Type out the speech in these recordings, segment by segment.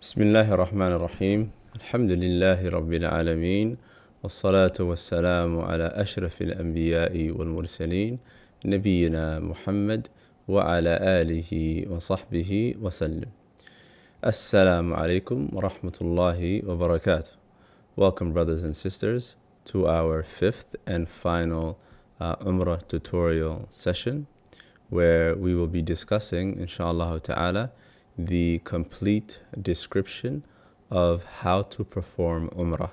بسم الله الرحمن الرحيم الحمد لله رب العالمين والصلاة والسلام على أشرف الأنبياء والمرسلين نبينا محمد وعلى آله وصحبه وسلم. Assalamu alaikum wa rahmatullahi wa barakatuh. Welcome, brothers and sisters, to our fifth and final Umrah tutorial session, where we will be discussing, inshallah ta'ala, the complete description of how to perform Umrah.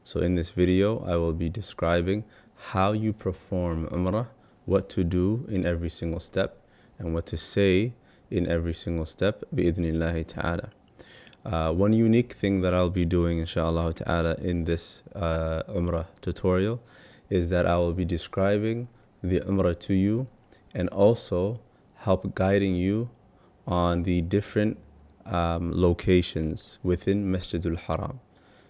So in this video, I will be describing how you perform Umrah, what to do in every single step, and what to say in every single step, bi'idhnillahi ta'ala. One unique thing that I'll be doing, inshallah ta'ala, in this Umrah tutorial is that I will be describing the Umrah to you and also help guiding you on the different locations within Masjidul Haram.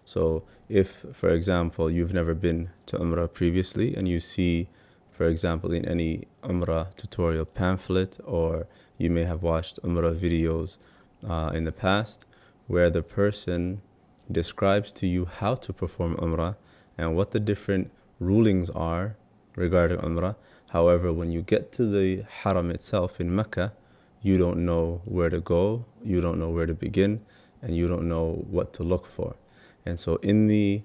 So if, for example, you've never been to Umrah previously and you see, for example, in any Umrah tutorial pamphlet, or you may have watched Umrah videos in the past, where the person describes to you how to perform Umrah and what the different rulings are regarding Umrah. However, when you get to the Haram itself in Mecca, you don't know where to go, you don't know where to begin, and you don't know what to look for. And so in the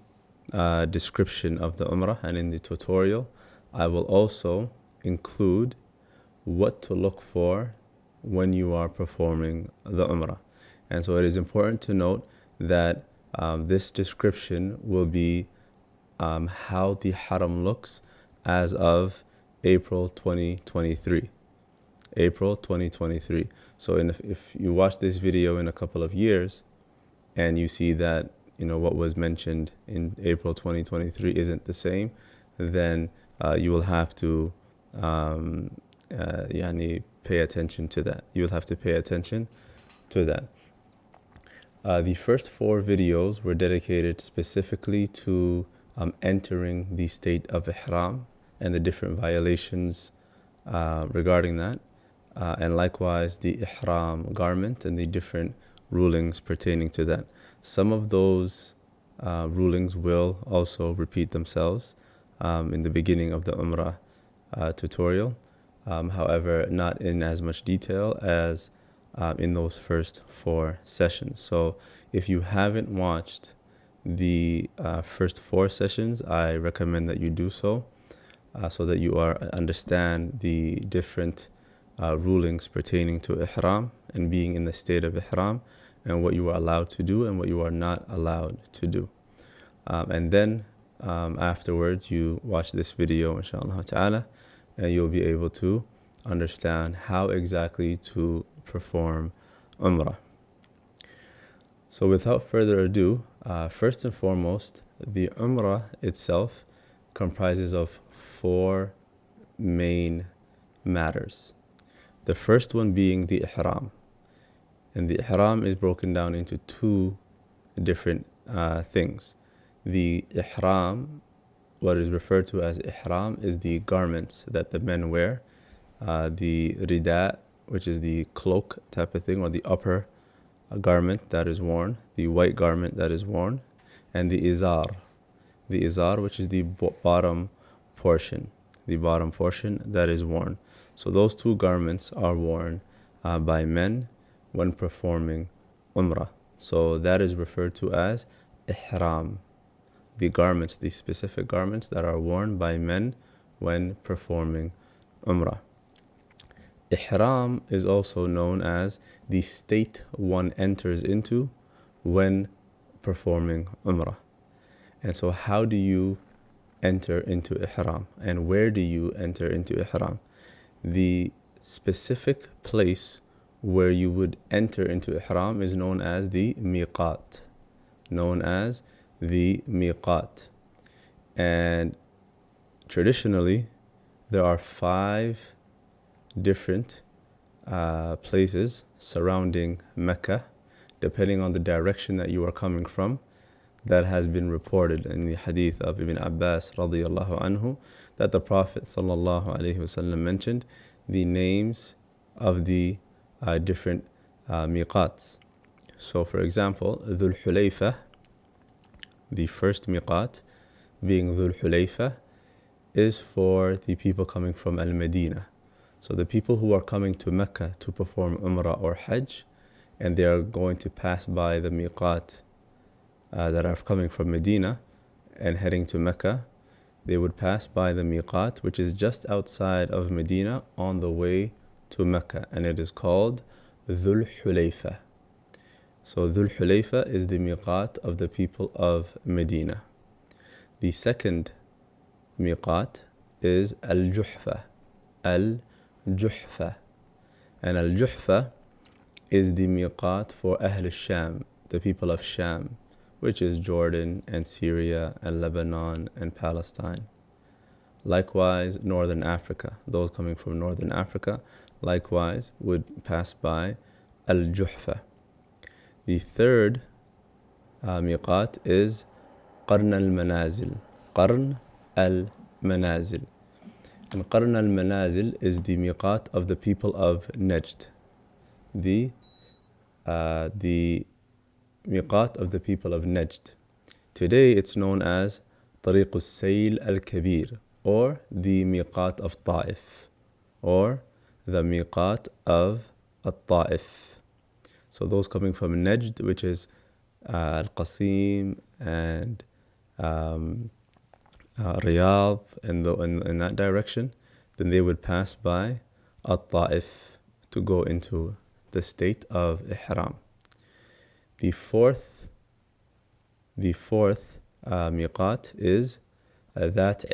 description of the Umrah and in the tutorial, I will also include what to look for when you are performing the Umrah. And so it is important to note that this description will be how the Haram looks as of April 2023. April 2023. So if you watch this video in a couple of years and you see that what was mentioned in April 2023 isn't the same, then you will have to pay attention to that. You will have to pay attention to that. The first 4 videos were dedicated specifically to entering the state of Ihram and the different violations regarding that. And likewise the Ihram garment and the different rulings pertaining to that. Some of those rulings will also repeat themselves in the beginning of the Umrah tutorial. However, not in as much detail as in those first 4 sessions. So if you haven't watched the first 4 sessions, I recommend that you do so, so that you understand the different rulings pertaining to Ihram and being in the state of Ihram, and what you are allowed to do and what you are not allowed to do. And then afterwards you watch this video, inshallah ta'ala, and you'll be able to understand how exactly to perform Umrah. So without further ado, first and foremost, the Umrah itself comprises of 4 main matters. The first one being the Ihram. And the Ihram is broken down into 2 different things. The Ihram, what is referred to as Ihram, is the garments that the men wear. The Rida, which is the cloak type of thing, or the upper garment that is worn, the white garment that is worn, and the Izar. The Izar, which is the bottom portion that is worn. So those 2 garments are worn by men when performing Umrah. So that is referred to as Ihram. The garments, the specific garments that are worn by men when performing Umrah. Ihram is also known as the state one enters into when performing Umrah. And so how do you enter into Ihram, and where do you enter into Ihram? The specific place where you would enter into Ihram is known as the Miqat. And traditionally, there are 5 different places surrounding Mecca, depending on the direction that you are coming from, that has been reported in the hadith of Ibn Abbas radiyallahu anhu, that the Prophet sallallahu alaihi wasallam mentioned the names of the different miqats. So for example, Dhul Hulayfa, the first miqat being Dhul Hulayfa, is for the people coming from Al-Medina. So the people who are coming to Mecca to perform Umrah or Hajj, and they are going to pass by the miqat that are coming from Medina and heading to Mecca, they would pass by the miqat, which is just outside of Medina on the way to Mecca, and it is called Dhul Hulayfa. So Dhul Hulayfa is the miqat of the people of Medina. The second miqat is Al-Juhfa. Al-Juhfa. And Al-Juhfa is the miqat for Ahl al-Sham, the people of Sham, which is Jordan and Syria and Lebanon and Palestine. Likewise, Northern Africa, those coming from Northern Africa, likewise would pass by Al-Juhfa. The third miqat is Qarn al-Manazil. Qarn al-Manazil. And Qarn al-Manazil is the miqat of the people of Najd. The miqat of the people of Najd. Today it's known as Tariq al-Sayl al-Kabir, or the miqat of Ta'if, or the miqat of Ta'if. So those coming from Najd, which is Al-Qasim and Riyadh and in that direction, then they would pass by Al-Ta'if to go into the state of Ihram. The fourth miqat is That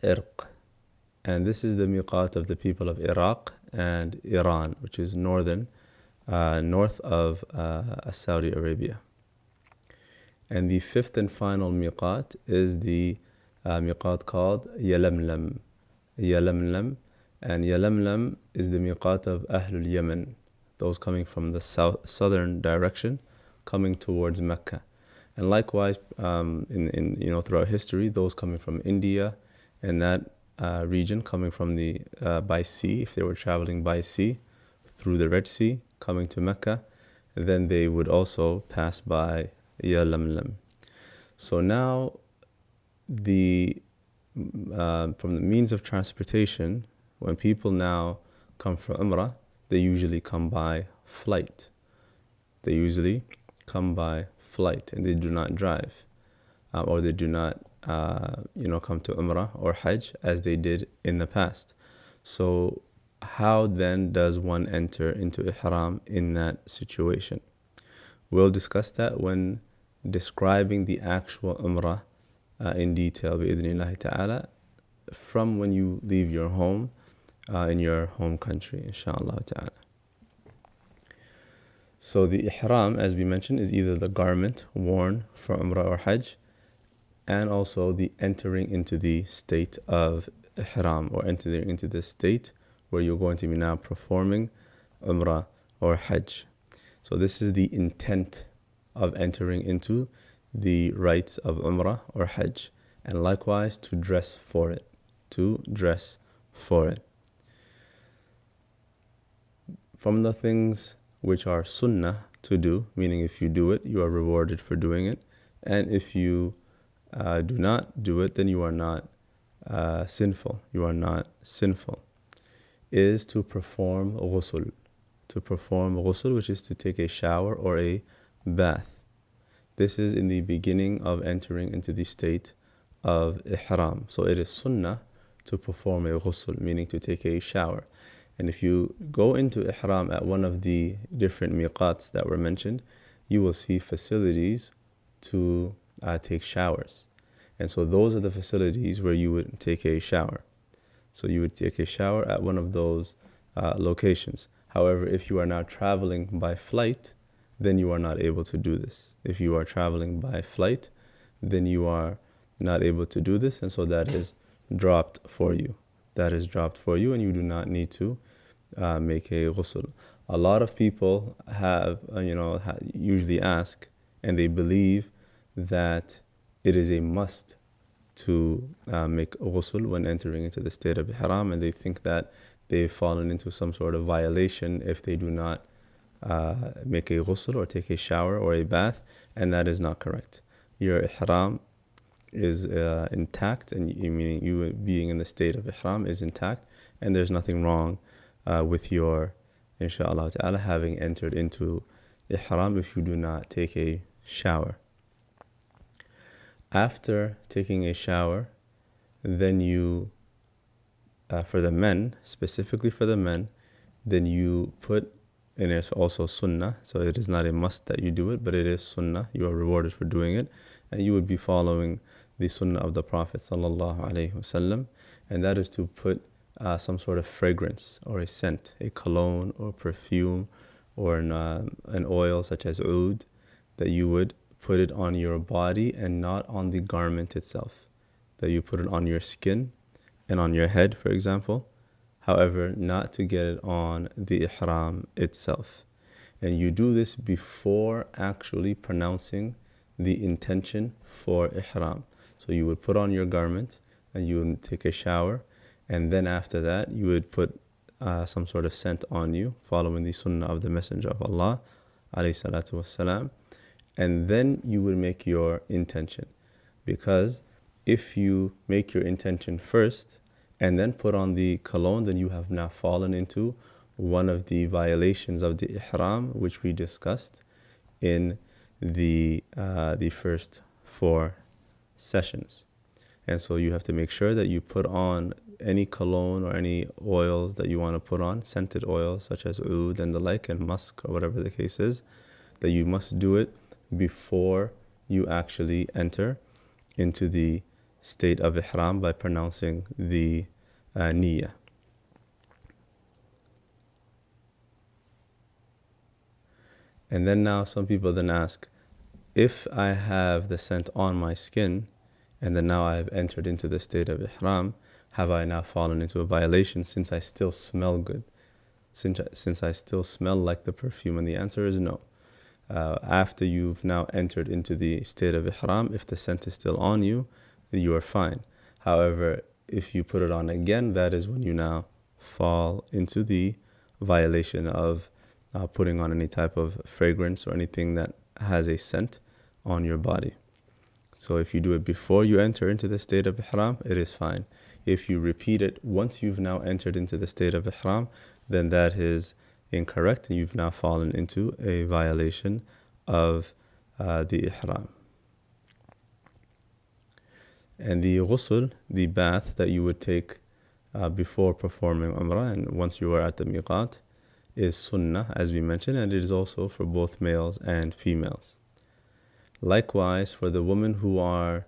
Irq. And this is the miqat of the people of Iraq and Iran, which is north of Saudi Arabia. And the fifth and final miqat is the miqat called Yalamlam. And Yalamlam is the miqat of Ahlul Yemen, those coming from the southern direction, coming towards Mecca. And likewise, throughout history, those coming from India and that region, coming from the by sea, if they were traveling by sea through the Red Sea, coming to Mecca, then they would also pass by Yalamlam. So now, from the means of transportation, when people now come for Umrah, they usually come by flight. And they do not drive, or they do not, come to Umrah or Hajj as they did in the past. So how then does one enter into Ihram in that situation? We'll discuss that when describing the actual Umrah in detail, bi'idhnillahi ta'ala, from when you leave your home in your home country, inshallah ta'ala. So the Ihram, as we mentioned, is either the garment worn for Umrah or Hajj, and also the entering into the state of Ihram, or entering into the state where you're going to be now performing Umrah or Hajj. So this is the intent of entering into the rites of Umrah or Hajj, and likewise to dress for it. From the things which are sunnah to do, meaning if you do it, you are rewarded for doing it, and if you do not do it, then you are not sinful. Is to perform ghusl. Which is to take a shower or a bath. This is in the beginning of entering into the state of Ihram. So it is sunnah to perform a ghusl, meaning to take a shower. And if you go into Ihram at one of the different miqats that were mentioned, you will see facilities to take showers. And so those are the facilities where you would take a shower. So you would take a shower at one of those locations. However, if you are now traveling by flight, then you are not able to do this. If you are traveling by flight, then you are not able to do this, and so that is dropped for you. And you do not need to make a ghusl. A lot of people have, usually ask, and they believe that it is a must to make ghusl when entering into the state of Ihram, and they think that they've fallen into some sort of violation if they do not make a ghusl or take a shower or a bath, and that is not correct. Your ihram is intact, and meaning you being in the state of ihram is intact, and there's nothing wrong with your, inshallah ta'ala, having entered into ihram if you do not take a shower. After taking a shower, then you, for the men, specifically for the men, then you put, and it's also sunnah, so it is not a must that you do it, but it is sunnah. You are rewarded for doing it, and you would be following the sunnah of the Prophet sallallahu alaihi wasallam, and that is to put some sort of fragrance or a scent, a cologne or perfume, or an oil such as oud, that you would put it on your body and not on the garment itself. That you put it on your skin and on your head, for example. However, not to get it on the ihram itself. And you do this before actually pronouncing the intention for ihram. So you would put on your garment and you would take a shower, and then after that you would put some sort of scent on you, following the sunnah of the Messenger of Allah alayhi salatu wassalam, and then you would make your intention. Because if you make your intention first and then put on the cologne, then you have now fallen into one of the violations of the ihram, which we discussed in the first 4 sessions. And so you have to make sure that you put on any cologne or any oils that you want to put on, scented oils such as oud and the like, and musk or whatever the case is, that you must do it before you actually enter into the state of ihram by pronouncing the niyyah. And then now some people then ask, if I have the scent on my skin and then now I have entered into the state of ihram, have I now fallen into a violation since I still smell good? Since I still smell like the perfume? And the answer is no. After you've now entered into the state of ihram, if the scent is still on you, you are fine. However, if you put it on again, that is when you now fall into the violation of putting on any type of fragrance or anything that has a scent on your body. So if you do it before you enter into the state of ihram, it is fine. If you repeat it once you've now entered into the state of ihram, then that is incorrect, and you've now fallen into a violation of the ihram. And the ghusl, the bath that you would take before performing Umrah and once you are at the Miqat, is sunnah, as we mentioned, and it is also for both males and females. Likewise, for the women who are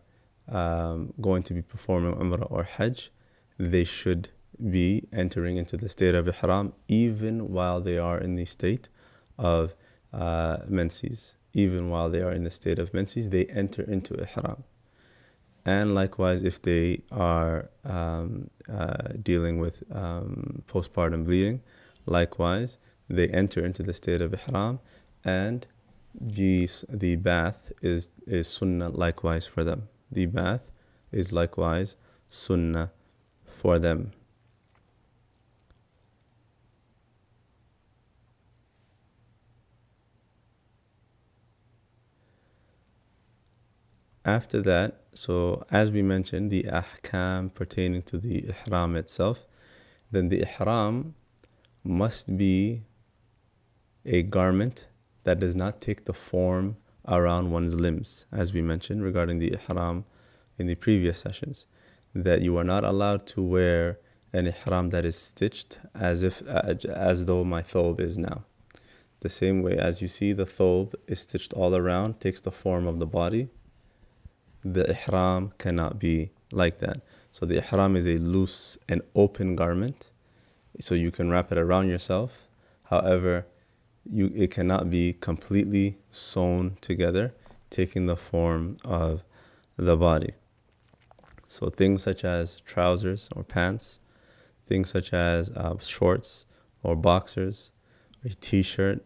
going to be performing Umrah or Hajj, they should be entering into the state of ihram even while they are in the state of menses. Even while they are in the state of menses, they enter into ihram. And likewise, if they are dealing with postpartum bleeding, likewise, they enter into the state of ihram, and the bath is sunnah likewise for them. The bath is likewise sunnah for them. After that, so as we mentioned, the ahkam pertaining to the ihram itself, then the ihram must be a garment that does not take the form around one's limbs, as we mentioned regarding the ihram in the previous sessions, that you are not allowed to wear an ihram that is stitched as though my thobe is now. The same way as you see the thobe is stitched all around, takes the form of the body, the ihram cannot be like that. So the ihram is a loose and open garment, so you can wrap it around yourself. However, it cannot be completely sewn together, taking the form of the body. So things such as trousers or pants, things such as shorts or boxers, a t-shirt,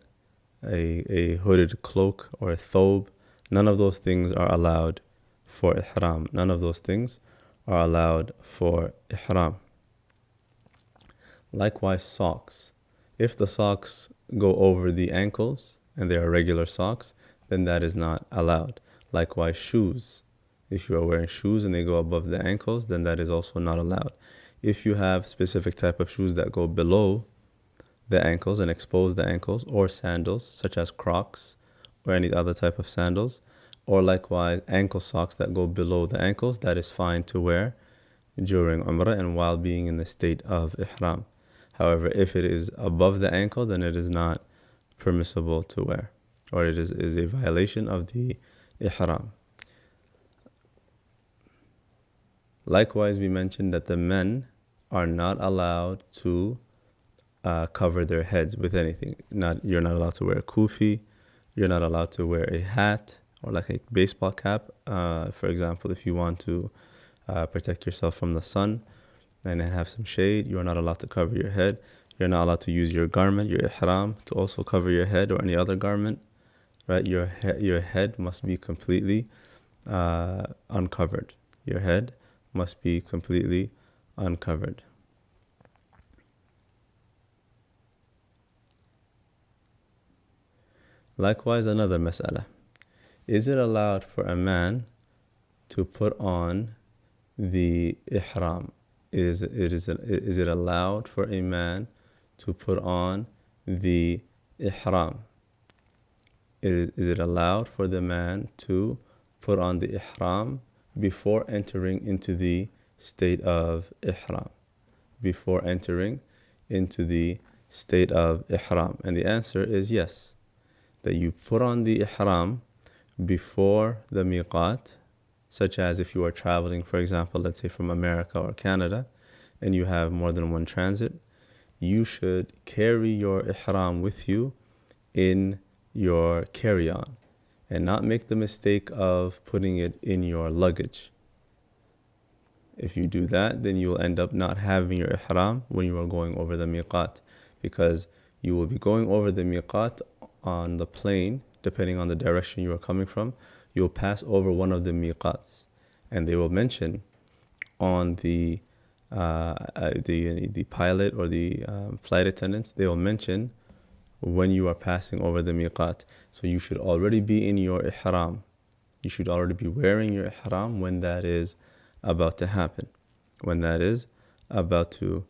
a hooded cloak or a thobe, none of those things are allowed for ihram. None of those things are allowed for ihram. Likewise, socks. If the socks go over the ankles and they are regular socks, then that is not allowed. Likewise, shoes. If you are wearing shoes and they go above the ankles, then that is also not allowed. If you have specific type of shoes that go below the ankles and expose the ankles, or sandals such as Crocs or any other type of sandals, or likewise ankle socks that go below the ankles, that is fine to wear during Umrah and while being in the state of Ihram. However, if it is above the ankle, then it is not permissible to wear, or it is a violation of the Ihram. Likewise, we mentioned that the men are not allowed to cover their heads with anything. You're not allowed to wear a kufi. You're not allowed to wear a hat or like a baseball cap. For example, if you want to protect yourself from the sun and have some shade, you are not allowed to cover your head. You're not allowed to use your garment, your ihram, to also cover your head or any other garment. Right? Your head must be completely uncovered. Your head must be completely uncovered. Likewise, another mas'ala. Is it allowed for a man to put on the ihram? Is it allowed for a man to put on the ihram? Is it allowed for the man to put on the ihram before entering into the state of ihram? Before entering into the state of ihram? And the answer is yes. That you put on the ihram before the miqat, such as if you are traveling, for example, let's say from America or Canada, and you have more than one transit, you should carry your ihram with you in your carry-on and not make the mistake of putting it in your luggage. If you do that, then you will end up not having your ihram when you are going over the miqat, because you will be going over the miqat on the plane, depending on the direction you are coming from. You'll pass over one of the miqats, and they will mention on the pilot or the flight attendants, they will mention when you are passing over the miqat. So you should already be in your ihram. You should already be wearing your ihram when that is about to happen. When that is about to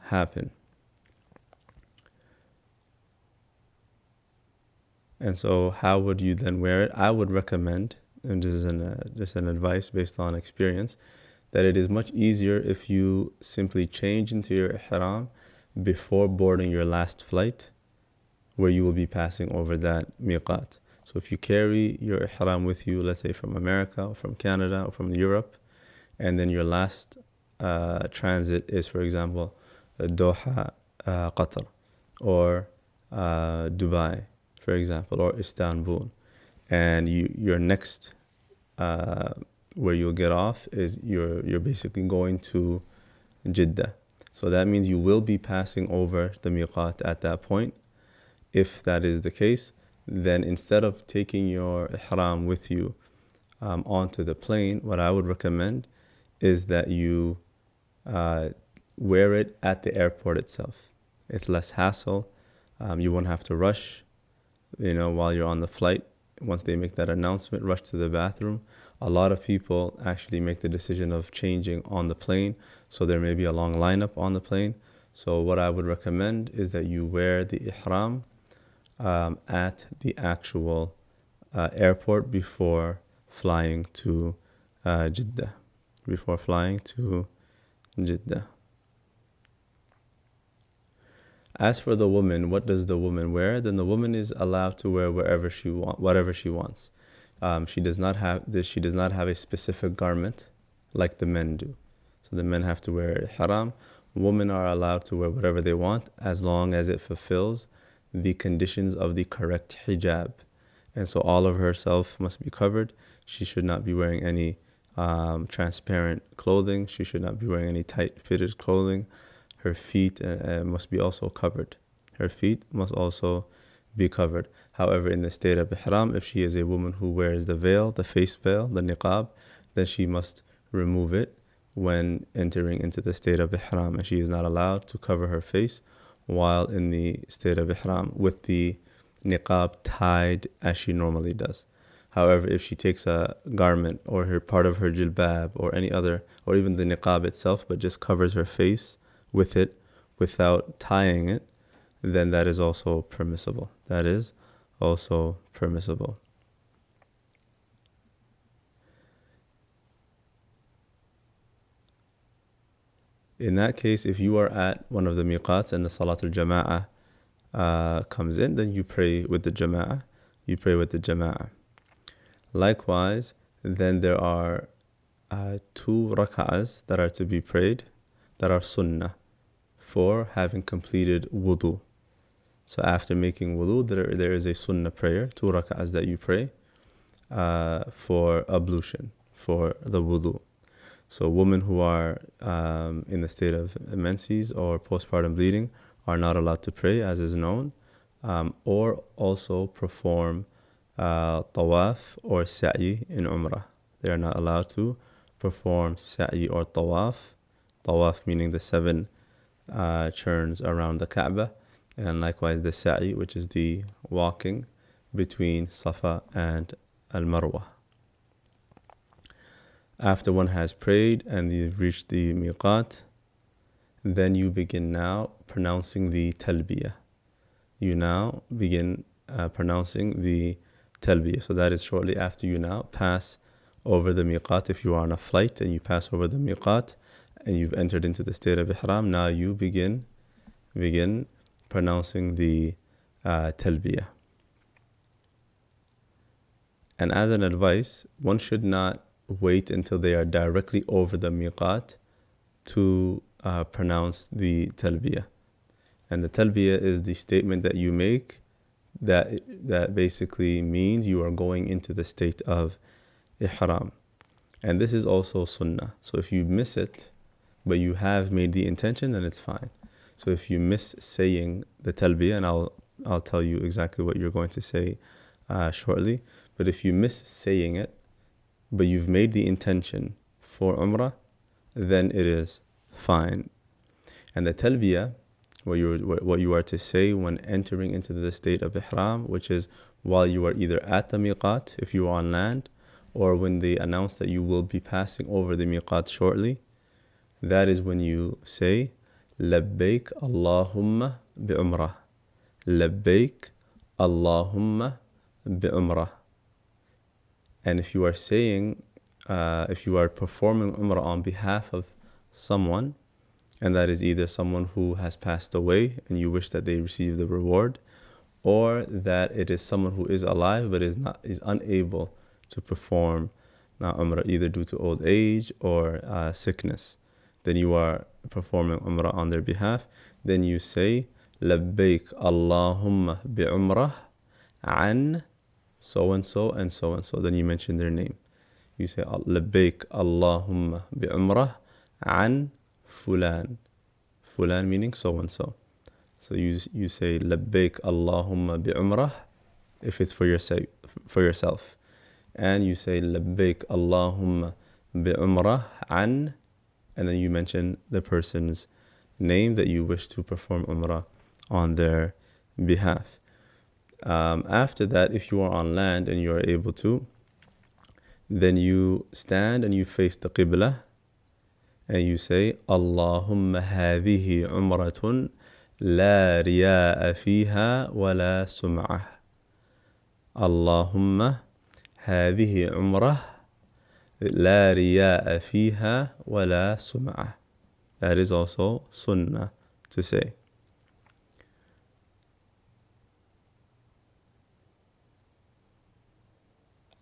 happen. And so how would you then wear it? I would recommend, and this is just an advice based on experience, that it is much easier if you simply change into your ihram before boarding your last flight, where you will be passing over that miqat. So if you carry your ihram with you, let's say from America or from Canada or from Europe, and then your last transit is, for example, Doha, Qatar, or Dubai, for example, or Istanbul, and your next where you'll get off is you're basically going to Jeddah. So that means you will be passing over the miqat at that point. If that is the case, then instead of taking your ihram with you onto the plane, what I would recommend is that you wear it at the airport itself. It's less hassle. You won't have to rush, while you're on the flight. Once they make that announcement, rush to the bathroom. A lot of people actually make the decision of changing on the plane, so there may be a long lineup on the plane. So what I would recommend is that you wear the ihram at the actual airport before flying to Jeddah. Before flying to Jeddah. As for the woman, what does the woman wear? Then the woman is allowed to wear whatever she wants. She does not have a specific garment like the men do. So the men have to wear ihram. Women are allowed to wear whatever they want as long as it fulfills the conditions of the correct hijab. And so all of herself must be covered. She should not be wearing any transparent clothing. She should not be wearing any tight-fitted clothing. Her feet must be also covered. Her feet must also be covered. However, in the state of ihram, if she is a woman who wears the veil, the face veil, the niqab, then she must remove it when entering into the state of ihram, and she is not allowed to cover her face while in the state of Ihram with the niqab tied as she normally does. However, if she takes a garment or her part of her jilbab or any other, or even the niqab itself, but just covers her face with it without tying it, then that is also permissible. That is also permissible. In that case, if you are at one of the miqats and the Salatul Jama'ah comes in, then you pray with the Jama'ah. You pray with the Jama'ah. Likewise, then there are 2 rak'ahs that are to be prayed that are sunnah for having completed wudu. So after making wudu, there is a sunnah prayer, 2 rak'ahs that you pray for ablution, for the wudu. So women who are in the state of menses or postpartum bleeding are not allowed to pray, as is known, or also perform tawaf or sa'i in Umrah. They are not allowed to perform sa'i or tawaf. Tawaf meaning the 7 turns around the Kaaba, and likewise the sa'i, which is the walking between Safa and Marwah. After one has prayed and you've reached the Miqat, then you begin now pronouncing the Talbiyah. You now begin pronouncing the Talbiyah. So that is shortly after you now pass over the Miqat. If you are on a flight and you pass over the Miqat and you've entered into the state of Ihram, now you begin pronouncing the Talbiyah. And as an advice, one should not wait until they are directly over the miqat to pronounce the talbiyah. And the talbiyah is the statement that you make that basically means you are going into the state of ihram. And this is also sunnah. So if you miss it, but you have made the intention, then it's fine. So if you miss saying the talbiyah, and I'll tell you exactly what you're going to say shortly, but if you miss saying it, but you've made the intention for Umrah, then it is fine. And the talbiyah, what you are to say when entering into the state of Ihram, which is while you are either at the miqat, if you are on land, or when they announce that you will be passing over the miqat shortly, that is when you say, Labbaik Allahumma bi'umrah. Labbaik Allahumma bi'umrah. And if you are saying, if you are performing Umrah on behalf of someone, and that is either someone who has passed away and you wish that they receive the reward, or that it is someone who is alive but is unable to perform Umrah either due to old age or sickness, then you are performing Umrah on their behalf. Then you say, Labbaik Allahumma bi'umrah an so and so and so and so. Then you mention their name. You say Labbaik Allahumma bi'umrah an fulan. Fulan meaning so and so. So you say Labbaik Allahumma bi'umrah if it's for yourself. And you say Labbaik Allahumma bi'umrah an, and then you mention the person's name that you wish to perform Umrah on their behalf. After that, if you are on land and you are able to, then you stand and you face the Qibla and you say, Allahumma hadhihi umratun la riya'a fiha wa la sum'ah. Allahumma hadhihi umrah la riya'a fiha wa la sum'ah. That is also sunnah to say.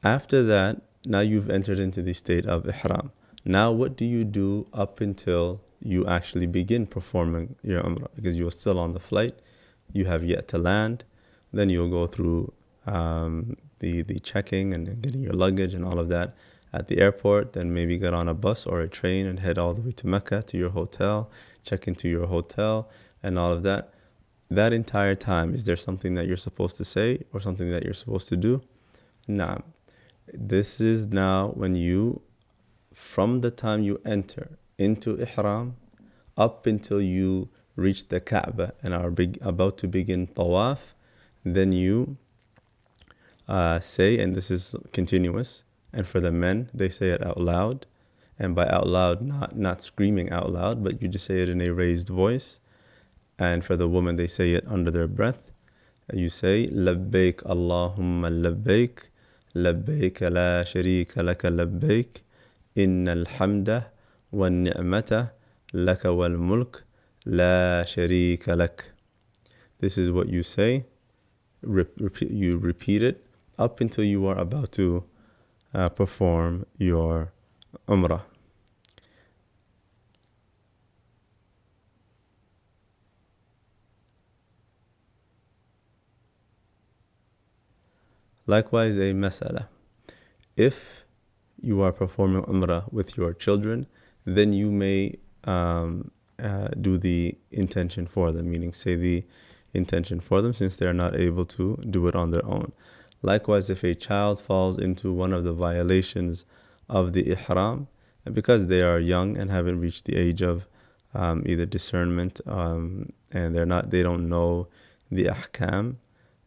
After that, now you've entered into the state of Ihram. Now what do you do up until you actually begin performing your Umrah? Because you're still on the flight, you have yet to land, then you'll go through the checking and getting your luggage and all of that at the airport, then maybe get on a bus or a train and head all the way to Mecca to your hotel, check into your hotel and all of that. That entire time, is there something that you're supposed to say or something that you're supposed to do? Nah. This is now when you, from the time you enter into Ihram up until you reach the Kaaba and are about to begin Tawaf, then you say, and this is continuous, and for the men, they say it out loud, and by out loud, not screaming out loud, but you just say it in a raised voice, and for the woman, they say it under their breath. You say, لبيك اللهم لبيك لبيك لا شريك لك لبيك إن الحمد والنعمة لك والملك لا شريك لك. This is what you say. You repeat it up until you are about to perform your Umrah. Likewise, a mas'ala. If you are performing Umrah with your children, then you may do the intention for them, meaning say the intention for them since they are not able to do it on their own. Likewise, if a child falls into one of the violations of the Ihram, and because they are young and haven't reached the age of either discernment and they don't know the ahkam,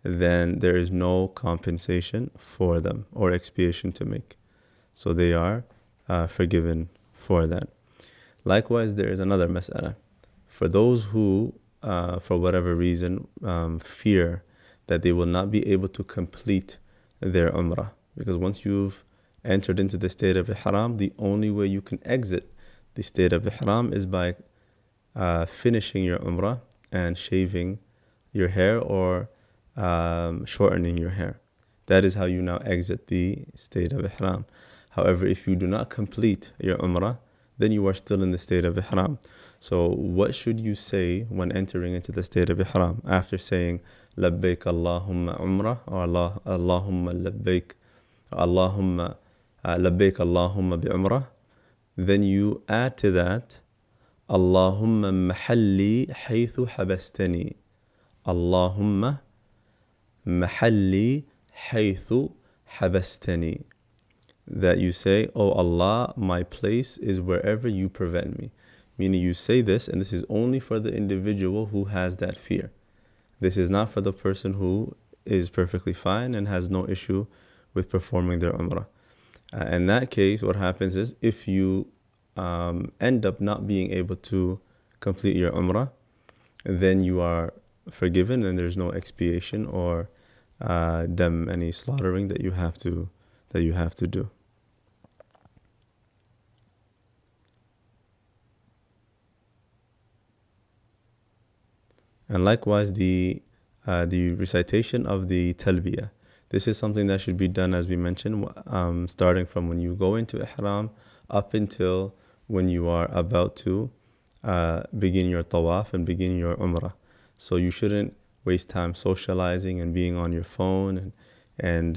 then there is no compensation for them or expiation to make. So they are forgiven for that. Likewise, there is another mas'ala. For those who, for whatever reason, fear that they will not be able to complete their Umrah, because once you've entered into the state of Ihram, the only way you can exit the state of Ihram is by finishing your Umrah and shaving your hair or shortening your hair. That is how you now exit the state of Ihram. However, if you do not complete your Umrah, then you are still in the state of Ihram. So what should you say when entering into the state of Ihram after saying Labbaik Allahumma Umrah or Allahumma Labbaik Allahumma Labbaik Allahumma bi Umrah? Then you add to that Allahumma mahalli haythu habastani. Allahumma mahalli haythu habastani. That you say, oh Allah, my place is wherever you prevent me. Meaning you say this, and this is only for the individual who has that fear. This is not for the person who is perfectly fine and has no issue with performing their Umrah. In that case, what happens is if you end up not being able to complete your Umrah, then you are forgiven and there's no expiation or any slaughtering that you have to do. And likewise, the recitation of the Talbiyah. This is something that should be done, as we mentioned, starting from when you go into Ihram up until when you are about to begin your Tawaf and begin your Umrah. So you shouldn't waste time socializing and being on your phone and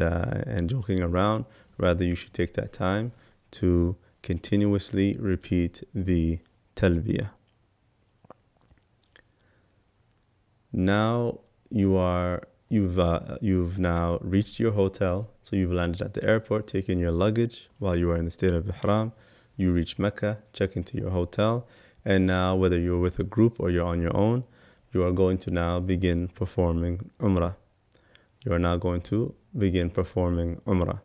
joking around. Rather, you should take that time to continuously repeat the Talbiyah. Now you've now reached your hotel, so you've landed at the airport, taken your luggage while you are in the state of Ihram. You reach Mecca, check into your hotel, and now whether you're with a group or you're on your own, you are going to now begin performing Umrah. You are now going to begin performing Umrah.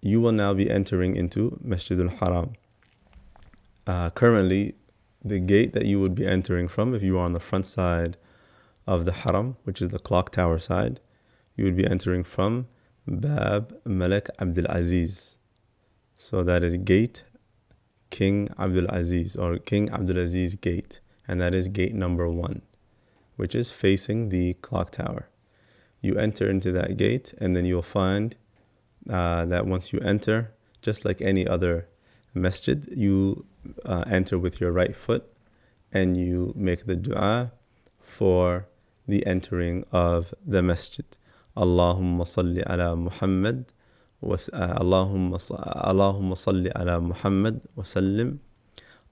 You will now be entering into Masjid al-Haram. Currently, the gate that you would be entering from, if you are on the front side of the Haram, which is the clock tower side, you would be entering from Bab Malik Abdul Aziz. So that is gate King Abdul Aziz, or King Abdul Aziz gate, and that is gate number 1, which is facing the clock tower. You enter into that gate, and then you'll find that once you enter, just like any other masjid, you enter with your right foot and you make the dua for the entering of the masjid. Allahumma salli ala Muhammad Allahumma salli ala Muhammad wa sallim.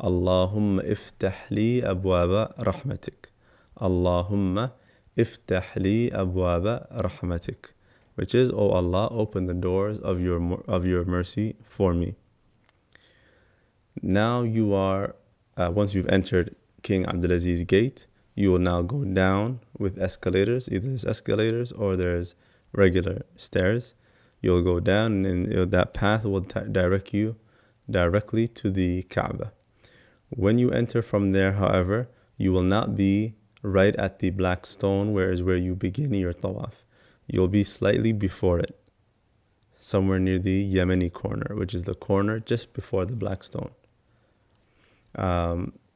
Allahumma iftah li abwaba rahmatik. Allahumma iftah li abwaba rahmatik, which is, oh Allah, open the doors of your mercy for me. Now you are, once you've entered King Abdulaziz Gate, you will now go down with escalators. Either there's escalators or there's regular stairs. You'll go down, and that path will direct you directly to the Kaaba. When you enter from there, however, you will not be right at the black stone, where you begin your tawaf. You'll be slightly before it, somewhere near the Yemeni corner, which is the corner just before the black stone.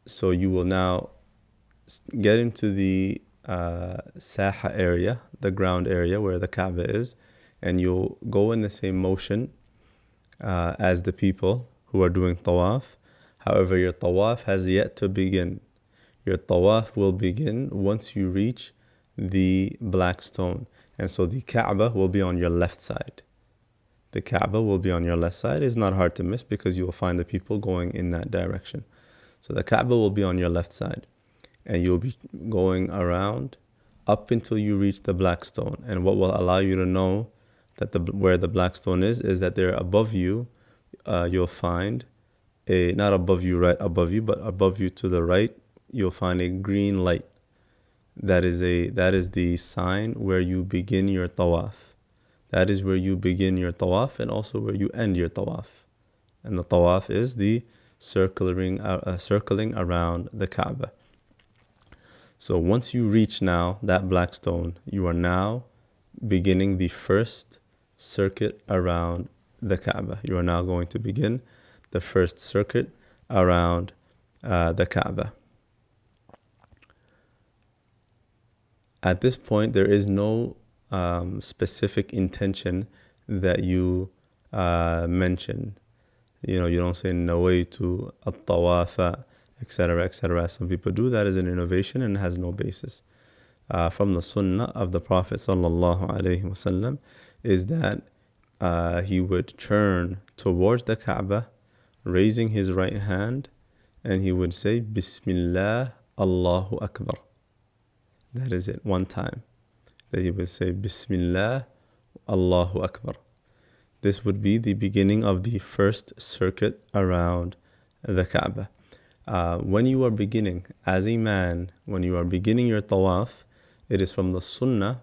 So you will now get into the Saha area, the ground area where the Kaaba is, and you'll go in the same motion as the people who are doing tawaf. However, your tawaf has yet to begin. Your tawaf will begin once you reach the black stone. And so the Kaaba will be on your left side. The Kaaba will be on your left side. It's not hard to miss because you will find the people going in that direction. So the Kaaba will be on your left side. And you'll be going around up until you reach the black stone. And what will allow you to know that where the black stone is that there above you, you'll find not above you, right above you, but above you to the right, you'll find a green light. That is the sign where you begin your tawaf. That is where you begin your tawaf and also where you end your tawaf. And the tawaf is the circling around the Kaaba. So once you reach now that black stone, you are now beginning the first circuit around the Kaaba. You are now going to begin the first circuit around the Kaaba. At this point, there is no specific intention that you mention. You don't say nawaitu at-tawafa, etc., etc. Some people do. That is an innovation and has no basis. From the sunnah of the Prophet sallallahu alaihi wasallam is that he would turn towards the Kaaba, raising his right hand, and he would say, Bismillah, Allahu Akbar. That is it, one time. That he would say, Bismillah, Allahu Akbar. This would be the beginning of the first circuit around the Kaaba. When you are beginning, as a man, when you are beginning your tawaf, it is from the sunnah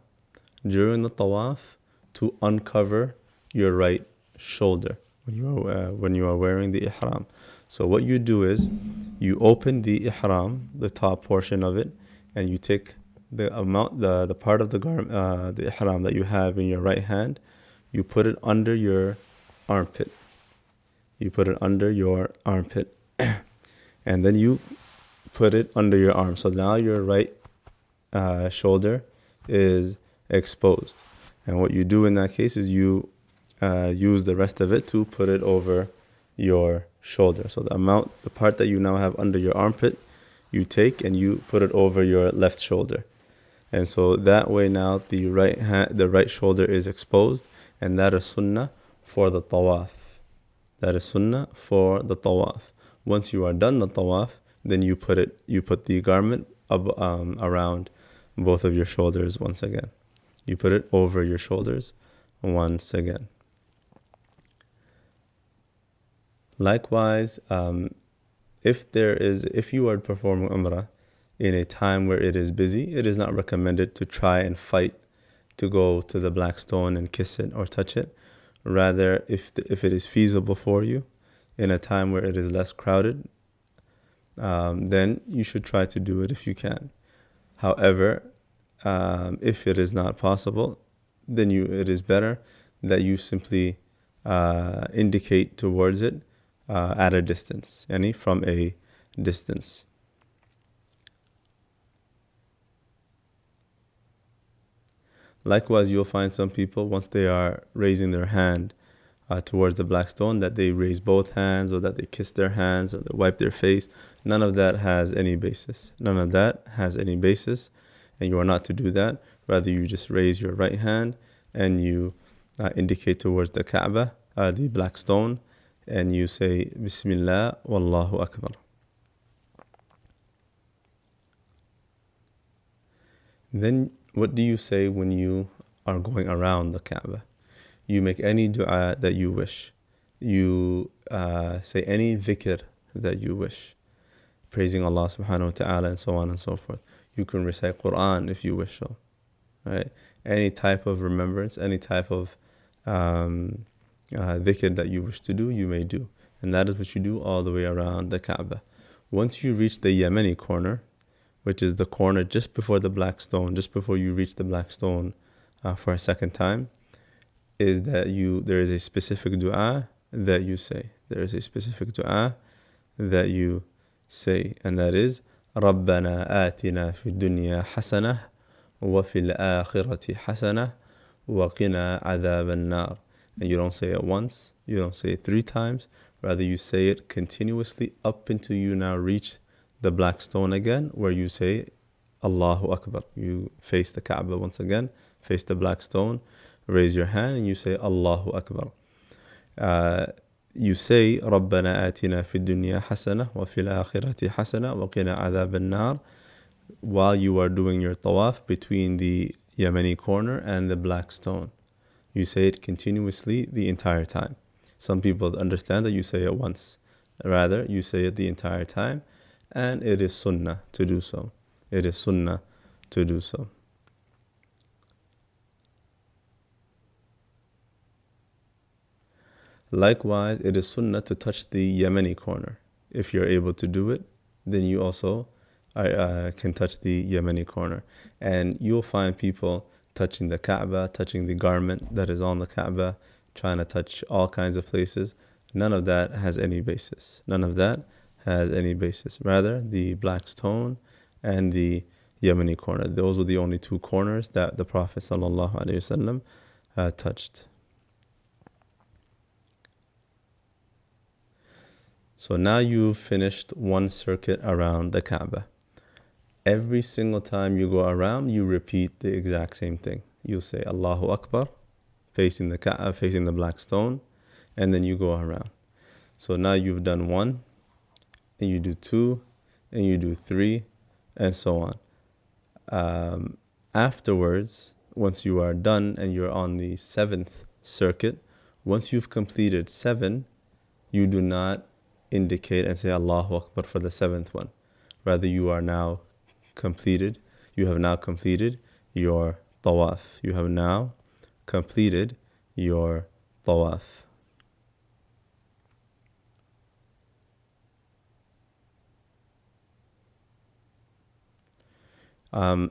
during the tawaf to uncover your right shoulder when you are wearing the ihram. So what you do is you open the ihram, the top portion of it, and you take the part of the garment, the ihram that you have in your right hand, you put it under your armpit. You put it under your armpit, and then you put it under your arm. So now your right shoulder is exposed. And what you do in that case is you use the rest of it to put it over your shoulder. So the part that you now have under your armpit, you take and you put it over your left shoulder. And so that way now the right shoulder is exposed, and that is sunnah for the tawaf. That is sunnah for the tawaf. Once you are done the tawaf, then you put the garment around both of your shoulders once again. You put it over your shoulders once again. Likewise, if you are performing Umrah in a time where it is busy, it is not recommended to try and fight to go to the black stone and kiss it or touch it. Rather, if it is feasible for you in a time where it is less crowded, then you should try to do it if you can. However, if it is not possible, then it is better that you simply indicate towards it at a distance, from a distance. Likewise, you'll find some people, once they are raising their hand towards the black stone, that they raise both hands, or that they kiss their hands, or they wipe their face. None of that has any basis. None of that has any basis, and you are not to do that. Rather, you just raise your right hand and you indicate towards the Kaaba, the black stone, and you say, Bismillah, Wallahu Akbar. Then what do you say when you are going around the Kaaba? You make any dua that you wish. You say any dhikr that you wish. praising Allah subhanahu wa ta'ala, and so on and so forth. You can recite Quran if you wish so, right? Any type of remembrance, any type of dhikr that you wish to do, you may do. And that is what you do all the way around the Kaaba. Once you reach the Yemeni corner, which is the corner just before the black stone, just before you reach the black stone for a second time, is that there is a specific dua that you say. There is a specific dua that you say, and that is رَبَّنَا آتِنَا فِي الدُّنْيَا حَسَنَةً وَفِي الْآخِرَةِ حَسَنَةً وَقِنَا عَذَابَ النَّارِ. And you don't say it once, you don't say it 3 times, rather you say it continuously up until you now reach the black stone again, where you say Allahu Akbar. You face the Kaaba once again, face the black stone, raise your hand, and you say Allahu Akbar. You say رَبَّنَا آتِنَا فِي الدُّنْيَا حَسَنَةً وَفِي الْآخِرَةِ حَسَنَةً وَقِنَا عَذَابَ النَّارِ while you are doing your tawaf between the Yemeni corner and the black stone. You say it continuously the entire time. Some people understand that you say it once. Rather, you say it the entire time, and it is sunnah to do so. It is sunnah to do so. Likewise, it is sunnah to touch the Yemeni corner. If you're able to do it, then you also can touch the Yemeni corner. And you'll find people touching the Kaaba, touching the garment that is on the Kaaba, trying to touch all kinds of places. None of that has any basis. None of that has any basis. Rather, the black stone and the Yemeni corner. Those were the only 2 corners that the Prophet ﷺ touched. So now you've finished 1 circuit around the Kaaba. Every single time you go around, you repeat the exact same thing. You'll say Allahu Akbar, facing the Kaaba, facing the black stone, and then you go around. So now you've done 1, and you do 2, and you do 3, and so on. Afterwards, once you are done and you're on the 7th circuit, once you've completed 7, you do not indicate and say Allahu Akbar for the 7th one. Rather, you have now completed your tawaf. You have now completed your tawaf.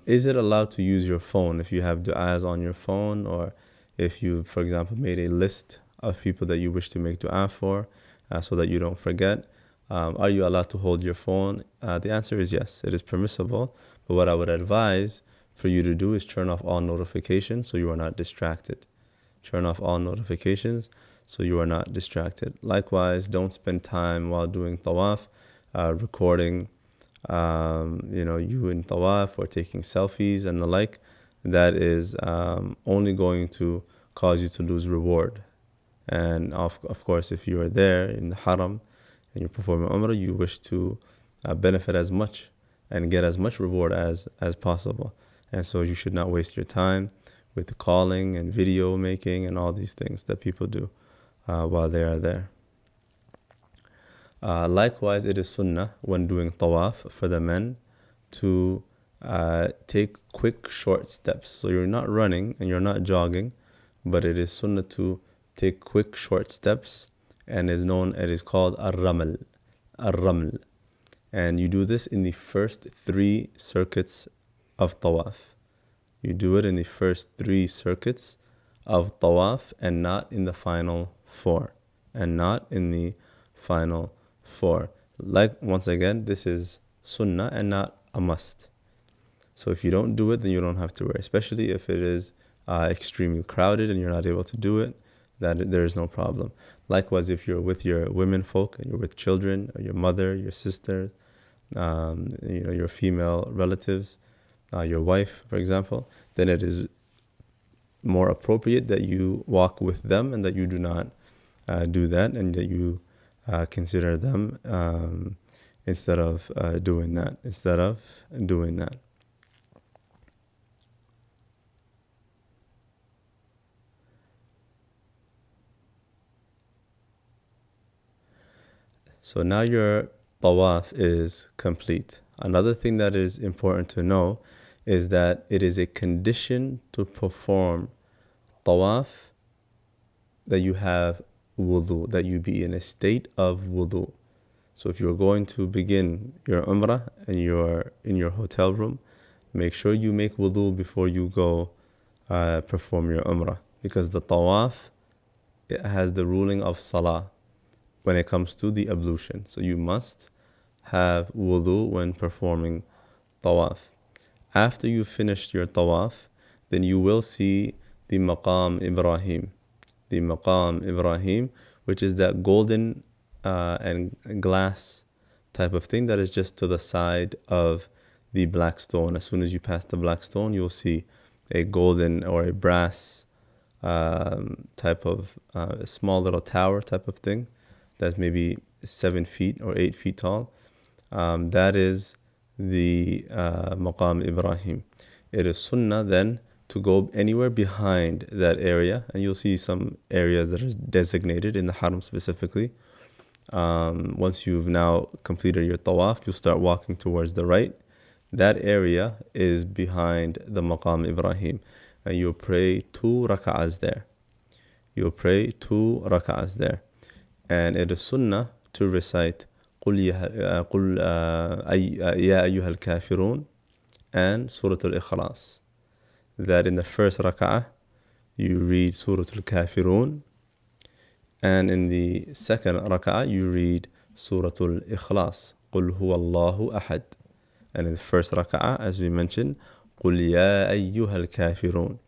Is it allowed to use your phone if you have du'as on your phone, or if you, for example, made a list of people that you wish to make du'a for so that you don't forget? Are you allowed to hold your phone? The answer is yes, it is permissible. But what I would advise for you to do is turn off all notifications so you are not distracted. Turn off all notifications so you are not distracted. Likewise, don't spend time while doing tawaf recording you in tawaf or taking selfies and the like. That is only going to cause you to lose reward. And of course, if you are there in the haram and you're performing Umrah, you wish to benefit as much and get as much reward as possible. And so you should not waste your time with calling and video making and all these things that people do while they are there. Likewise, it is sunnah when doing tawaf for the men to take quick, short steps. So you're not running and you're not jogging, but it is sunnah to take quick, short steps, and it is called ar-ramal. Ar-ramal. And you do this in the first 3 circuits of tawaf. You do it in the first 3 circuits of tawaf and not in the final 4. And not in the final 4. Like, once again, this is sunnah and not a must. So if you don't do it, then you don't have to worry, especially if it is extremely crowded and you're not able to do it, that there is no problem. Likewise, if you're with your women folk and you're with children, or your mother, your sister, your female relatives, your wife, for example, then it is more appropriate that you walk with them and that you do not do that, and that you consider them instead of doing that. So now you're Tawaf is complete. Another thing that is important to know is that it is a condition to perform Tawaf that you have wudu, that you be in a state of wudu. So if you're going to begin your Umrah and you're in your hotel room, make sure you make wudu before you go perform your Umrah, because the Tawaf, it has the ruling of Salah when it comes to the ablution. So you must have wudu when performing Tawaf. After you finished your Tawaf, then you will see the Maqam Ibrahim. The Maqam Ibrahim, which is that golden and glass type of thing that is just to the side of the black stone. As soon as you pass the black stone, you'll see a golden or a brass type of small little tower type of thing that's maybe 7 feet or 8 feet tall. That is the Maqam Ibrahim. It is sunnah then to go anywhere behind that area, and you'll see some areas that are designated in the Haram specifically. Once you've now completed your Tawaf, you'll start walking towards the right. That area is behind the Maqam Ibrahim, and you'll pray 2 rak'ahs there. You'll pray 2 rak'ahs there. And it is sunnah to recite قُلْ يَا أَيُّهَا الْكَافِرُونَ and Surah Al-Ikhlas. That in the first rak'ah, you read Surah Al-Kafirun, and in the second rak'ah, you read Surah Al-Ikhlas, قُلْ هُوَ اللَّهُ أَحَدٌ. And in the first rak'ah, as we mentioned, قُلْ يَا أَيُّهَا الْكَافِرُونَ,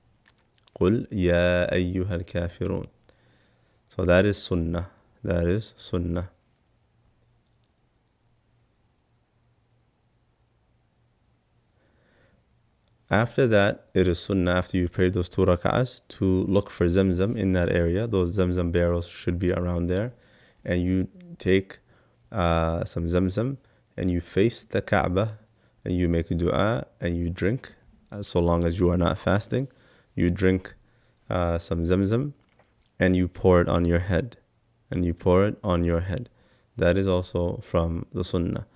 قُلْ يَا أَيُّهَا الْكَافِرُونَ. So that is sunnah. That is sunnah. After that, it is sunnah, after you pray those 2 rak'ahs, to look for Zamzam in that area. Those Zamzam barrels should be around there. And you take some Zamzam and you face the Kaaba and you make a dua and you drink, so long as you are not fasting. You drink some Zamzam and you pour it on your head. And you pour it on your head. That is also from the sunnah.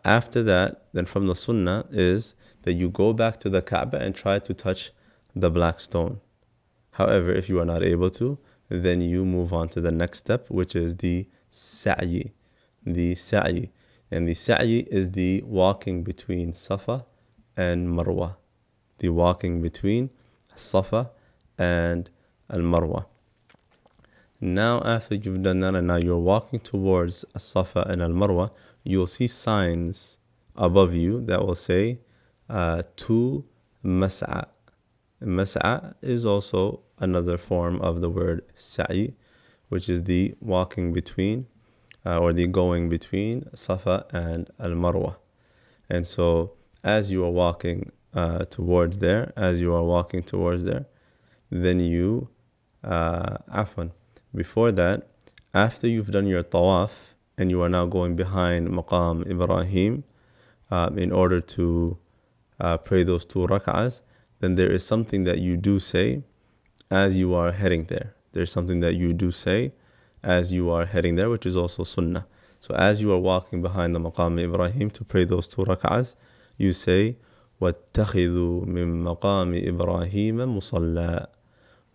After that, then from the sunnah is that you go back to the Kaaba and try to touch the black stone. However, if you are not able to, then you move on to the next step, which is the sa'i. The sa'i. And the sa'i is the walking between Safa and Marwah. The walking between Safa and Al-Marwah. Now, after you've done that and now you're walking towards Safa and Al-Marwah, you'll see signs above you that will say to mas'a. Mas'a is also another form of the word sa'i, which is the walking between or the going between Safa and Al-Marwah. And so as you are walking towards there, then you, before that, after you've done your Tawaf and you are now going behind Maqam Ibrahim in order to pray those 2 rak'ahs, then there is something that you do say as you are heading there. There's something that you do say as you are heading there, which is also sunnah. So as you are walking behind the Maqam Ibrahim to pray those 2 rak'ahs, you say, وَاتَّخِذُوا مِن مَقَامِ إِبْرَاهِيمَ مُصَلَّى.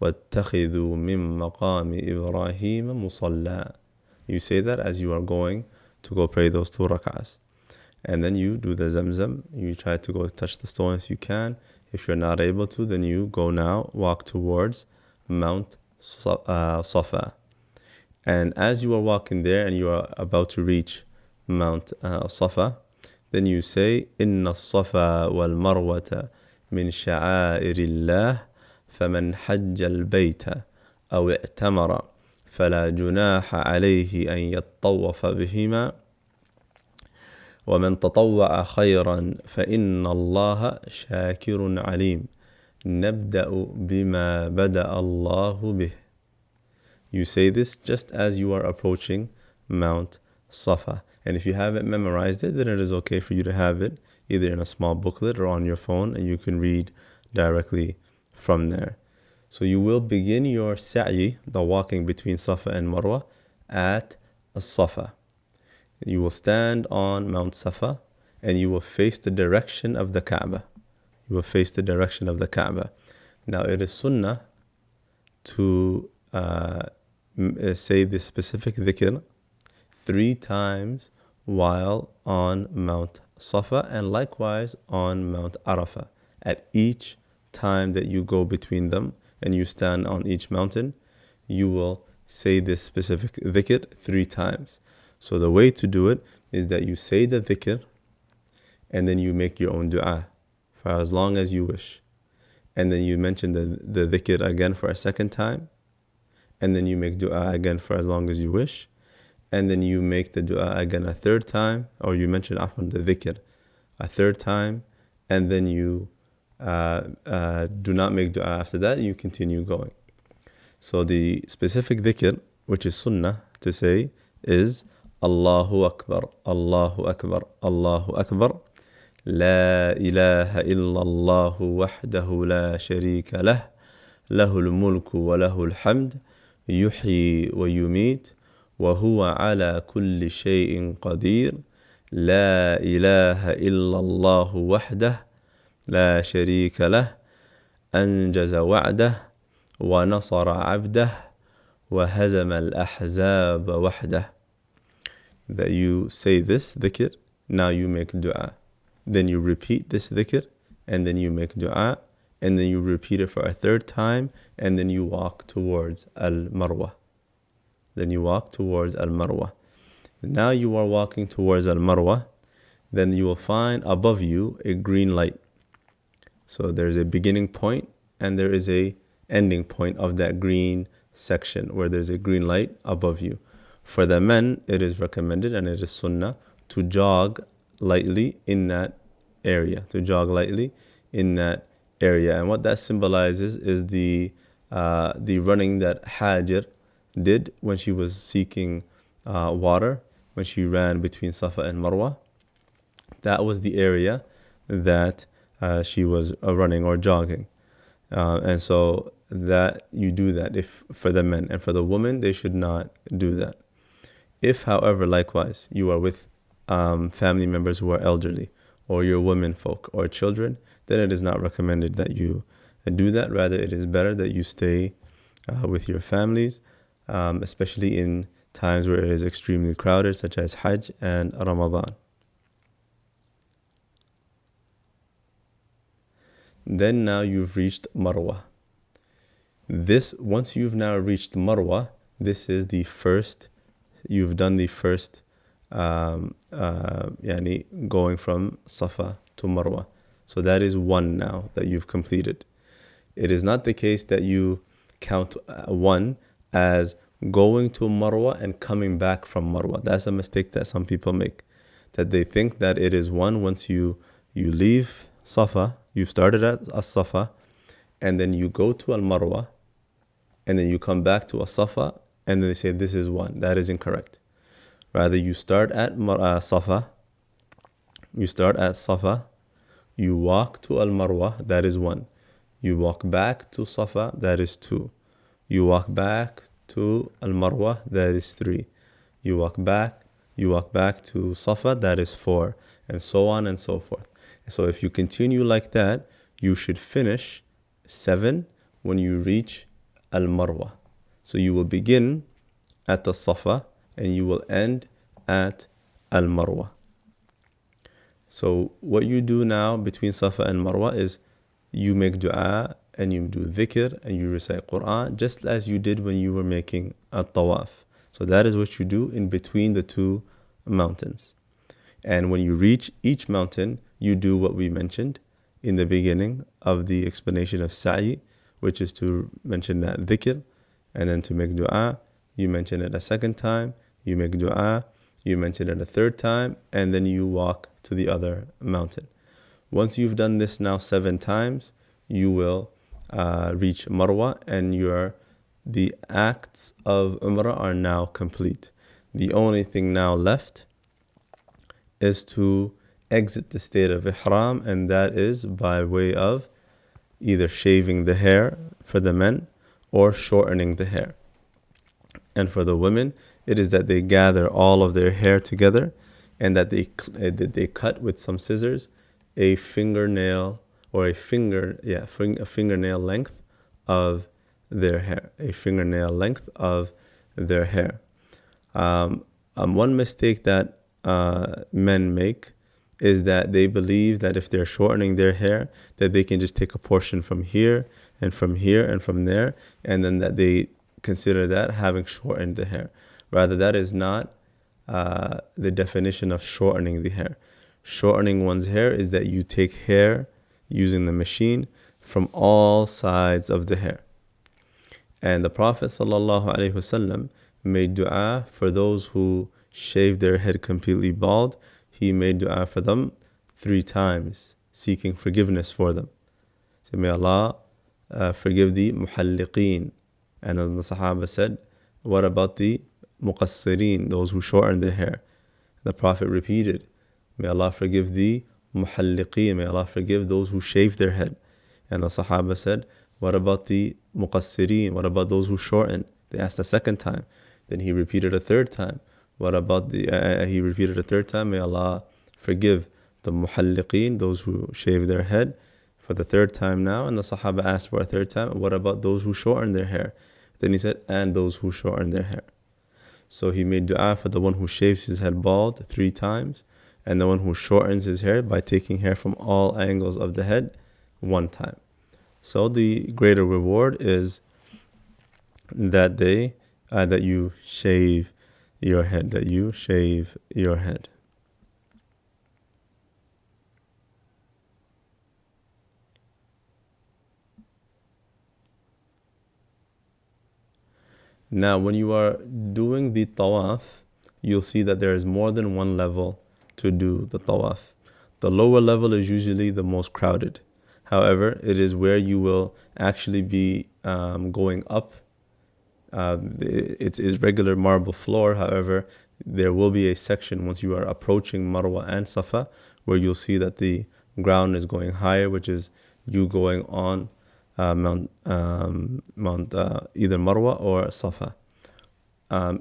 وَاتَّخِذُوا مِن مَقَامِ إِبْرَاهِيمَ مُصَلَّى. You say that as you are going to go pray those 2 rak'ahs. And then you do the Zamzam. You try to go touch the stone if you can. If you're not able to, then you go now, walk towards Mount Safa. And as you are walking there and you are about to reach Mount Safa, then you say, إِنَّ الصَّفَا وَالْمَرْوَةَ مِنْ شَعَائِرِ اللَّهِ فَمَنْ حَجَّ الْبَيْتَ أَوْ اعْتَمَرَ فَلَا جُنَاحَ عَلَيْهِ أَنْ يَطَّوَّفَ بِهِمَا وَمَنْ تَطَوَّعَ خَيْرًا فَإِنَّ اللَّهَ شَاكِرٌ عَلِيمٌ نَبْدَأُ بِمَا بَدَأَ اللَّهُ بِهِ. You say this just as you are approaching Mount Safa. And if you haven't memorized it, then it is okay for you to have it either in a small booklet or on your phone, and you can read directly from there. So you will begin your sa'i, the walking between Safa and Marwa, at Safa. You will stand on Mount Safa and you will face the direction of the Kaaba. You will face the direction of the Kaaba. Now it is sunnah to say this specific dhikr 3 times while on Mount Safa and likewise on Mount Arafah. At each time that you go between them and you stand on each mountain, you will say this specific dhikr 3 times. So the way to do it is that you say the dhikr and then you make your own dua for as long as you wish. And then you mention the dhikr again for a second time. And then you make dua again for as long as you wish. And then you make the dua again a third time, or you mention afwan the dhikr a third time. And then you do not make dua after that, you continue going. So the specific dhikr, which is sunnah to say, is Allahu Akbar, Allahu Akbar, Allahu Akbar. لا إله إلا الله وحده لا شريك له له الملك وله الحمد يحيي ويميت وهو على كل شيء قدير لا إله إلا الله وحده لا شريك له أنجز وعده ونصر عبده وهزم الأحزاب وحده. That you say this dhikr, now you make dua. Then you repeat this dhikr, and then you make dua, and then you repeat it for a third time, and then you walk towards Al-Marwah. Then you walk towards Al-Marwah. Now you are walking towards Al-Marwah, then you will find above you a green light. So there's a beginning point, and there is a ending point of that green section where there's a green light above you. For the men, it is recommended, and it is sunnah, to jog lightly in that area, And what that symbolizes is the running that Hajar did when she was seeking water, when she ran between Safa and Marwah. That was the area that she was running or jogging. And so that you do that if for the men, and for the women, they should not do that. If, however, likewise, you are with family members who are elderly, or your women folk or children, then it is not recommended that you do that. Rather, it is better that you stay with your families, especially in times where it is extremely crowded, such as Hajj and Ramadan. Then now you've reached Marwah. Once you've now reached Marwah, this is the first, you've done the first going from Safa to Marwah. So that is one now that you've completed. It is not the case that you count one as going to Marwah and coming back from Marwah. That's a mistake that some people make, that they think that it is one once you leave Safa, you've started at As-Safa, and then you go to Al-Marwah, and then you come back to As-Safa, and then they say this is one. That is incorrect. Rather, you start at Safa, you walk to Al-Marwah, that is one. You walk back to Safa, that is two. You walk back to Al-Marwah, that is three. You walk back to Safa, that is four, and so on and so forth. So if you continue like that, you should finish 7 when you reach Al-Marwah. So you will begin at the Safa and you will end at Al-Marwah. So what you do now between Safa and Marwah is you make dua and you do dhikr and you recite Quran, just as you did when you were making a tawaf. So that is what you do in between the two mountains. And when you reach each mountain, you do what we mentioned in the beginning of the explanation of sa'i, which is to mention that dhikr, and then to make dua. You mention it a second time, you make dua, you mention it a third time, and then you walk to the other mountain. Once you've done this now 7 times, you will reach Marwah, and the acts of Umrah are now complete. The only thing now left is to exit the state of Ihram, and that is by way of either shaving the hair for the men or shortening the hair. And for the women, it is that they gather all of their hair together, and that they cut with some scissors a fingernail or a fingernail length of their hair, a fingernail length of their hair. One mistake that men make is that they believe that if they're shortening their hair, that they can just take a portion from here and from here and from there, and then that they consider that having shortened the hair. Rather, that is not the definition of shortening the hair. Shortening one's hair is that you take hair using the machine from all sides of the hair. And the Prophet ﷺ made dua for those who shave their head completely bald. He made dua for them 3 times, seeking forgiveness for them. So may Allah forgive the muhalliqeen. And then the Sahaba said, what about the muqassirin, those who shorten their hair? The Prophet repeated, may Allah forgive the muhalliqeen, may Allah forgive those who shave their head. And the Sahaba said, what about the muqassirin, what about those who shorten? They asked a second time. Then he repeated a third time. What about he repeated a third time, may Allah forgive the muhalliqeen, those who shave their head, for the third time now. And the Sahaba asked for a third time, what about those who shorten their hair? Then he said, and those who shorten their hair. So he made dua for the one who shaves his head bald 3 times, and the one who shortens his hair by taking hair from all angles of the head 1 time. So the greater reward is that that you shave your head, that you shave your head. Now, when you are doing the tawaf, you'll see that there is more than one level to do the tawaf. The lower level is usually the most crowded. However, it is where you will actually be going up. It is regular marble floor. However, there will be a section once you are approaching Marwa and Safa where you'll see that the ground is going higher, which is you going on Mount either Marwa or Safa.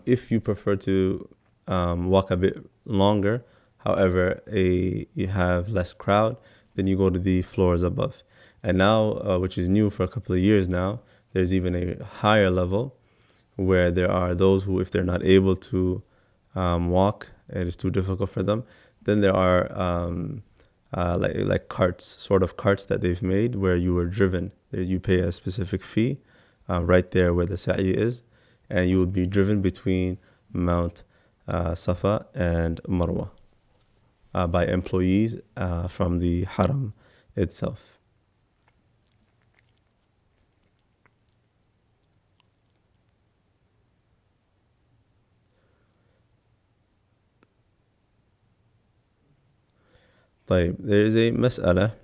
If you prefer to walk a bit longer, however, you have less crowd, then you go to the floors above. And now, which is new for a couple of years now, there's even a higher level where there are those who, if they're not able to walk, it is too difficult for them, then there are like carts, sort of carts that they've made where you are driven. You pay a specific fee right there where the sa'i is, and you will be driven between Mount Safa and Marwa by employees from the Haram itself. There is a mas'ala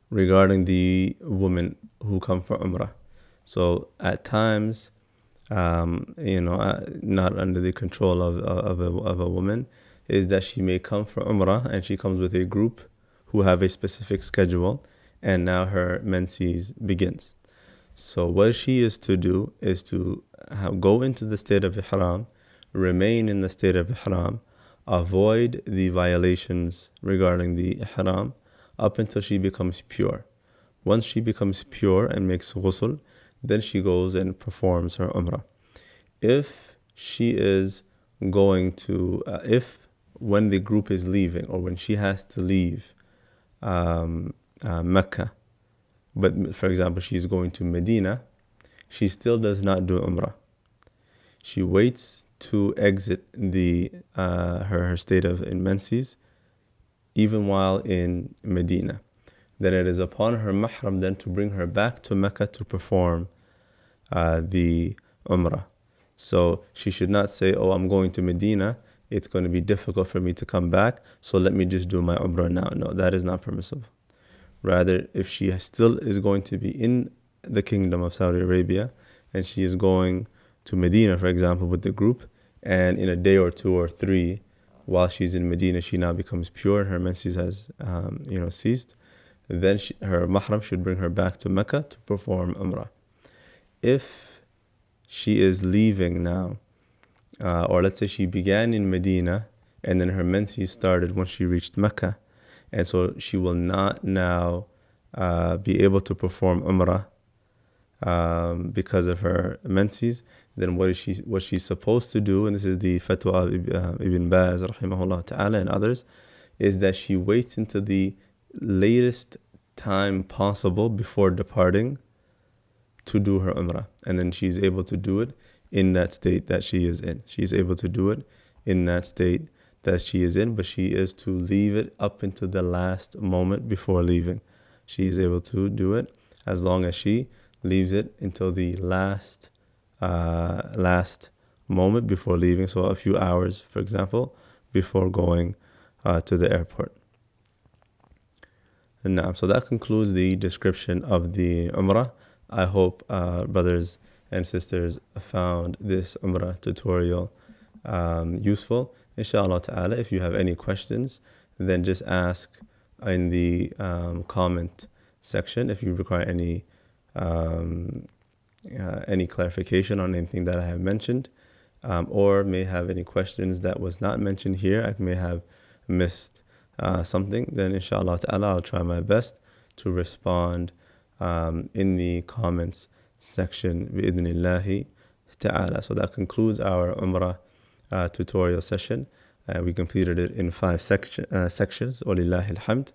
regarding the women who come for Umrah. So at times, not under the control of a woman, is that she may come for Umrah and she comes with a group who have a specific schedule, and now her menses begins. So what she is to do is to go into the state of Ihram, remain in the state of Ihram, avoid the violations regarding the Ihram up until she becomes pure. Once she becomes pure and makes ghusl, then she goes and performs her Umrah. If she is going to, when the group is leaving or when she has to leave Mecca, but for example, she's going to Medina, she still does not do Umrah. She waits to exit her state of menses, even while in Medina. Then it is upon her mahram then to bring her back to Mecca to perform the Umrah. So she should not say, oh, I'm going to Medina, it's going to be difficult for me to come back, so let me just do my Umrah now. No, that is not permissible. Rather, if she still is going to be in the Kingdom of Saudi Arabia, and she is going to Medina, for example, with the group, and in a day or 2 or 3, while she's in Medina, she now becomes pure and her menses has ceased, then her mahram should bring her back to Mecca to perform Umrah. If she is leaving now or let's say she began in Medina and then her menses started when she reached Mecca, and so she will not now be able to perform Umrah because of her menses. Then what she's supposed to do, and this is the fatwa of Ibn Baz rahimahullah ta'ala and others, is that she waits until the latest time possible before departing to do her Umrah, and then she's able to do it in that state that she is in. She's able to do it in that state that she is in, but she is to leave it up until the last moment before leaving. She is able to do it as long as she leaves it until the last moment before leaving. So a few hours, for example, before going to the airport. And so that concludes the description of the Umrah. I hope brothers and sisters found this Umrah tutorial useful. Inshallah ta'ala, if you have any questions, then just ask in the comment section if you require any clarification on anything that I have mentioned, or may have any questions that was not mentioned here. I may have missed something. Then inshallah ta'ala, I'll try my best to respond in the comments section bi'idhnillahi ta'ala. So that concludes our Umrah tutorial session. We completed it in 5 sections. Walillahi alhamd.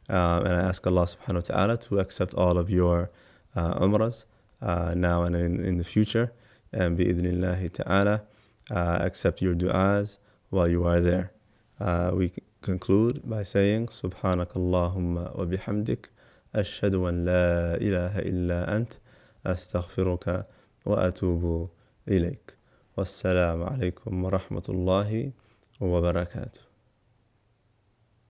And I ask Allah subhanahu wa ta'ala to accept all of your Umrahs now and in the future. And bi'idhnillahi ta'ala, accept your du'as while you are there. We conclude by saying Subhanakallahumma wa bihamdik ashhadu an la ilaha illa ant astaghfiruka wa atubu ilayk. Wassalamu alaikum wa rahmatullahi wa barakatuh.